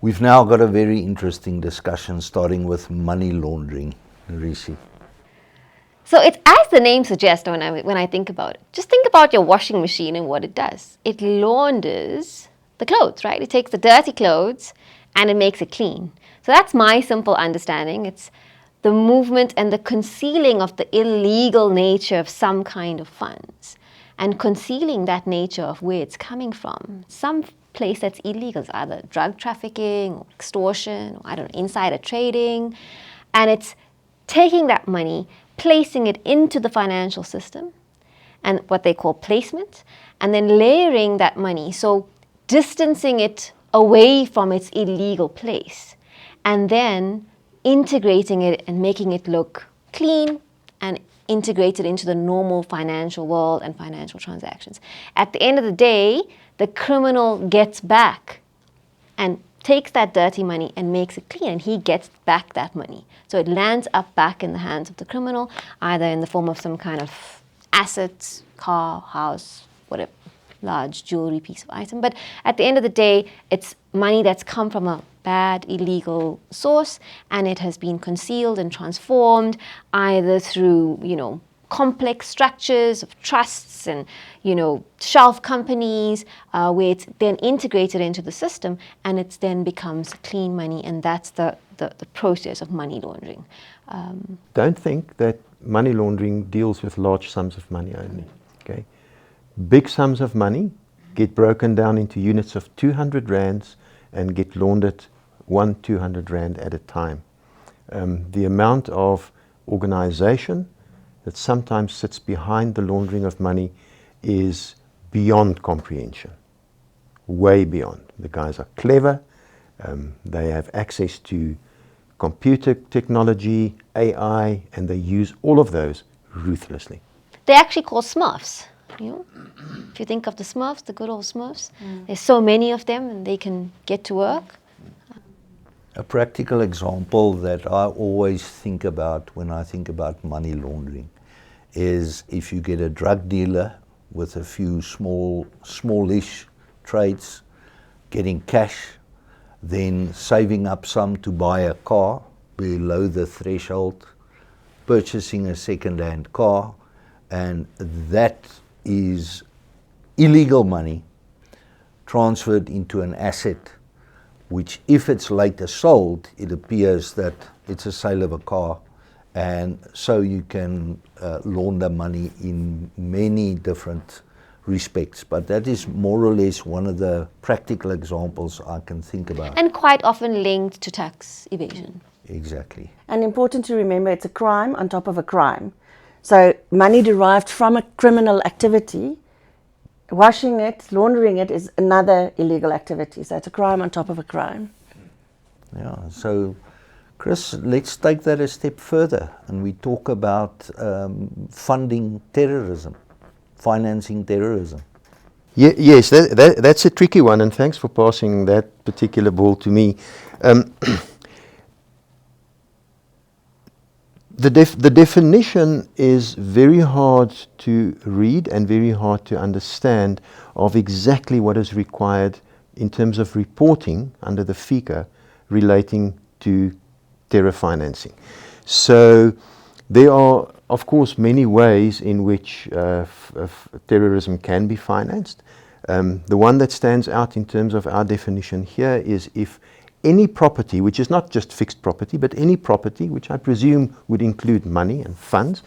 We've now got a very interesting discussion starting with money laundering, Nirishi. So it's as the name suggests when I think about it. Just think about your washing machine and what it does. It launders the clothes, right? It takes the dirty clothes and it makes it clean. So that's my simple understanding. It's the movement and the concealing of the illegal nature of some kind of funds and concealing that nature of where it's coming from. Some place that's illegal is either drug trafficking or extortion or, I don't know, insider trading. And it's taking that money, placing it into the financial system and what they call placement, and then layering that money. So distancing it away from its illegal place, and then integrating it and making it look clean and integrated into the normal financial world and financial transactions. At the end of the day, the criminal gets back and takes that dirty money and makes it clean, and he gets back that money. So it lands up back in the hands of the criminal, either in the form of some kind of assets, car, house, whatever, large jewelry piece of item. But at the end of the day, it's money that's come from a bad, illegal source, and it has been concealed and transformed either through, complex structures of trusts and, shelf companies, where it's then integrated into the system, and it then becomes clean money, and that's the process of money laundering. Don't think that money laundering deals with large sums of money only. Okay, big sums of money get broken down into units of 200 rands and get laundered 200 rand at a time. The amount of organization that sometimes sits behind the laundering of money is beyond comprehension, way beyond. The guys are clever, they have access to computer technology, AI, and they use all of those ruthlessly. They're actually called Smurfs. If you think of the Smurfs, the good old Smurfs, there's so many of them and they can get to work. A practical example that I always think about when I think about money laundering is if you get a drug dealer with a few smallish trades getting cash, then saving up some to buy a car below the threshold, purchasing a second-hand car, and that is illegal money transferred into an asset which, if it's later sold, it appears that it's a sale of a car, and so you can launder money in many different respects. But that is more or less one of the practical examples I can think about. And quite often linked to tax evasion. Exactly. And important to remember, it's a crime on top of a crime. So money derived from a criminal activity, washing it, laundering it is another illegal activity. So it's a crime on top of a crime. Yeah, so Chris, let's take that a step further and we talk about funding terrorism, financing terrorism. Yes, that's a tricky one, and thanks for passing that particular ball to me. The definition is very hard to read and very hard to understand of exactly what is required in terms of reporting under the FICA relating to terror financing. So there are, of course, many ways in which terrorism can be financed. The one that stands out in terms of our definition here is if any property, which is not just fixed property, but any property, which I presume would include money and funds,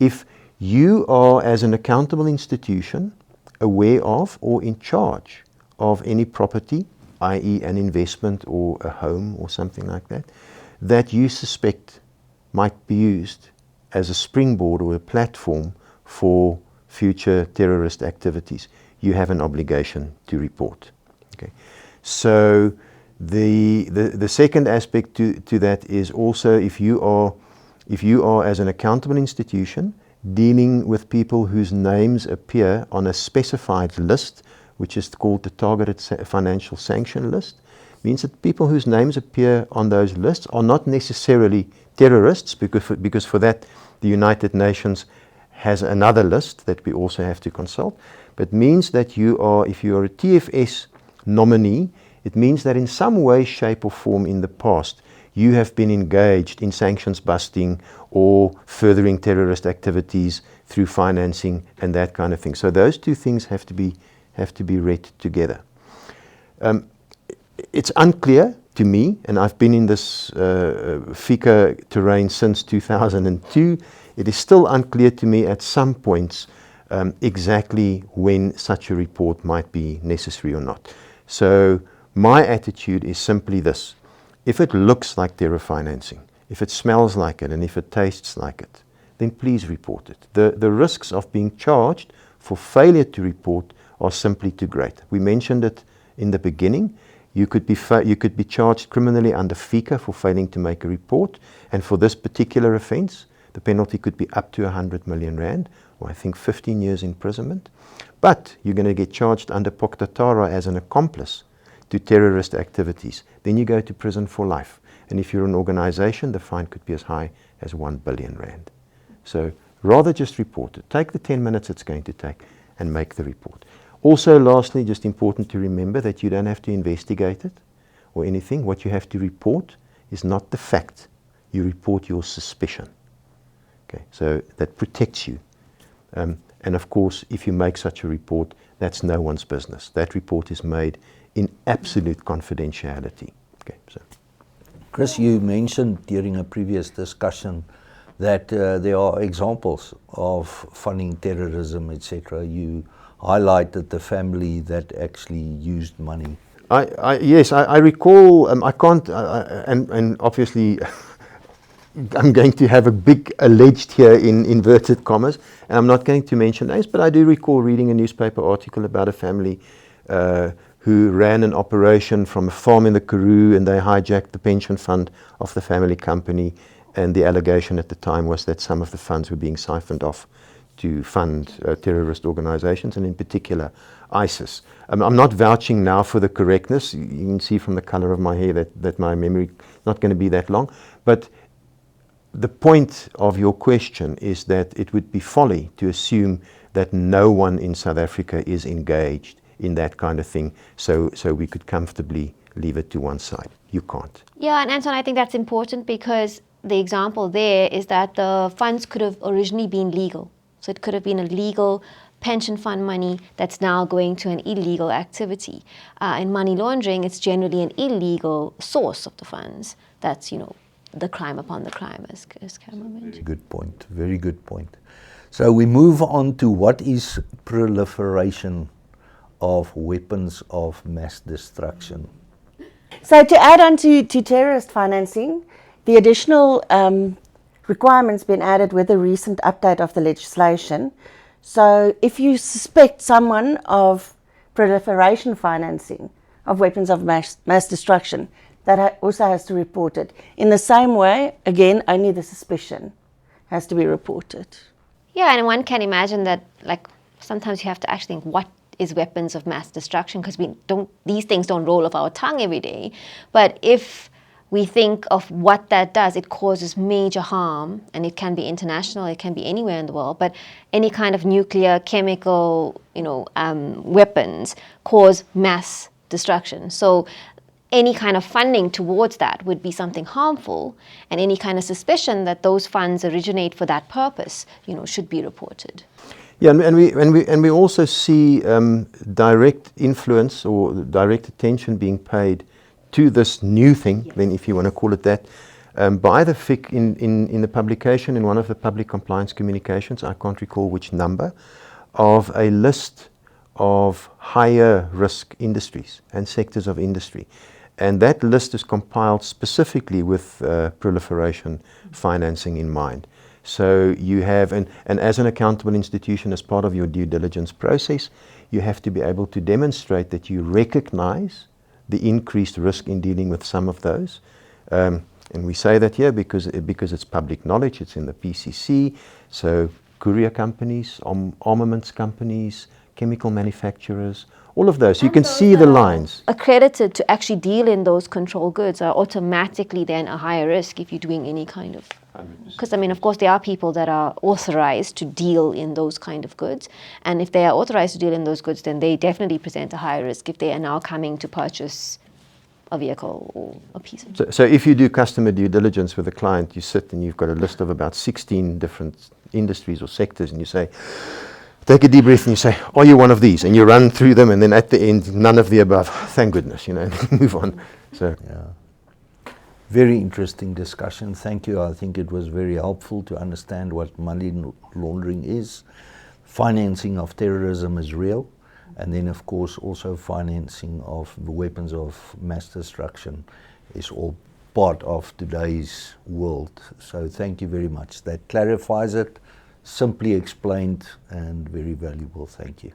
if you are, as an accountable institution, aware of or in charge of any property, i.e. an investment or a home or something like that, that you suspect might be used as a springboard or a platform for future terrorist activities, you have an obligation to report. Okay. So the second aspect to that is also if you are as an accountable institution dealing with people whose names appear on a specified list, which is called the targeted financial sanction list, means that people whose names appear on those lists are not necessarily terrorists, because for that the United Nations has another list that we also have to consult, but means that if you are a TFS nominee It means that in some way, shape or form in the past, you have been engaged in sanctions busting or furthering terrorist activities through financing and that kind of thing. So those two things have to be read together. It's unclear to me, and I've been in this FICA terrain since 2002, it is still unclear to me at some points exactly when such a report might be necessary or not. So my attitude is simply this: if it looks like terror financing, if it smells like it, and if it tastes like it, then please report it. The risks of being charged for failure to report are simply too great. We mentioned it in the beginning. You could be charged criminally under FICA for failing to make a report, and for this particular offence, the penalty could be up to 100 million rand, or I think 15 years imprisonment. But you're going to get charged under Poctatara as an accomplice to terrorist activities. Then you go to prison for life. And if you're an organisation, the fine could be as high as 1 billion rand. So rather just report it. Take the 10 minutes it's going to take and make the report. Also, lastly, just important to remember that you don't have to investigate it or anything. What you have to report is not the fact. You report your suspicion. Okay, so that protects you. And of course, if you make such a report, that's no one's business. That report is made in absolute confidentiality. Okay, so. Chris, you mentioned during a previous discussion that there are examples of funding terrorism, etc. You highlighted the family that actually used money. Yes, I recall. I can't, and obviously, I'm going to have a big alleged here in inverted commas, and I'm not going to mention names, but I do recall reading a newspaper article about a family who ran an operation from a farm in the Karoo, and they hijacked the pension fund of the family company, and the allegation at the time was that some of the funds were being siphoned off to fund terrorist organizations, and in particular ISIS. I'm not vouching now for the correctness. You can see from the color of my hair that my memory is not going to be that long, but the point of your question is that it would be folly to assume that no one in South Africa is engaged in that kind of thing, so we could comfortably leave it to one side. You can't. Yeah, and Anton, I think that's important because the example there is that the funds could have originally been legal. So it could have been a legal pension fund money that's now going to an illegal activity. In money laundering, it's generally an illegal source of the funds. That's, the crime upon the crime, as Germa mentioned. Good point, very good point. So we move on to what is proliferation of weapons of mass destruction. So to add on to terrorist financing, the additional requirements been added with the recent update of the legislation. So if you suspect someone of proliferation financing of weapons of mass destruction, that also has to report it. In the same way, again, only the suspicion has to be reported. Yeah, and one can imagine that, sometimes you have to actually think, what is weapons of mass destruction? Because these things don't roll off our tongue every day. But if we think of what that does, it causes major harm, and it can be international, it can be anywhere in the world, but any kind of nuclear, chemical, weapons cause mass destruction. So any kind of funding towards that would be something harmful, and any kind of suspicion that those funds originate for that purpose, should be reported. Yeah, and we also see direct influence or direct attention being paid to this new thing, yes, then if you want to call it that, by the FIC in the publication, in one of the public compliance communications, I can't recall which number, of a list of higher risk industries and sectors of industry. And that list is compiled specifically with proliferation financing in mind. So you have, and as an accountable institution, as part of your due diligence process, you have to be able to demonstrate that you recognize the increased risk in dealing with some of those. And we say that here because it's public knowledge, it's in the PCC. So courier companies, armaments companies, chemical manufacturers, all of those. You can see the lines. Accredited to actually deal in those control goods are automatically then a higher risk if you're doing any kind of... Because, of course, there are people that are authorized to deal in those kind of goods. And if they are authorized to deal in those goods, then they definitely present a higher risk if they are now coming to purchase a vehicle or a piece of So if you do customer due diligence with a client, you sit and you've got a list of about 16 different industries or sectors, and you say, take a deep breath and you say, are you one of these? And you run through them, and then at the end, none of the above. Thank goodness, and move on. So Yeah. Very interesting discussion. Thank you. I think it was very helpful to understand what money laundering is. Financing of terrorism is real. And then, of course, also financing of the weapons of mass destruction is all part of today's world. So thank you very much. That clarifies it, simply explained, and very valuable. Thank you.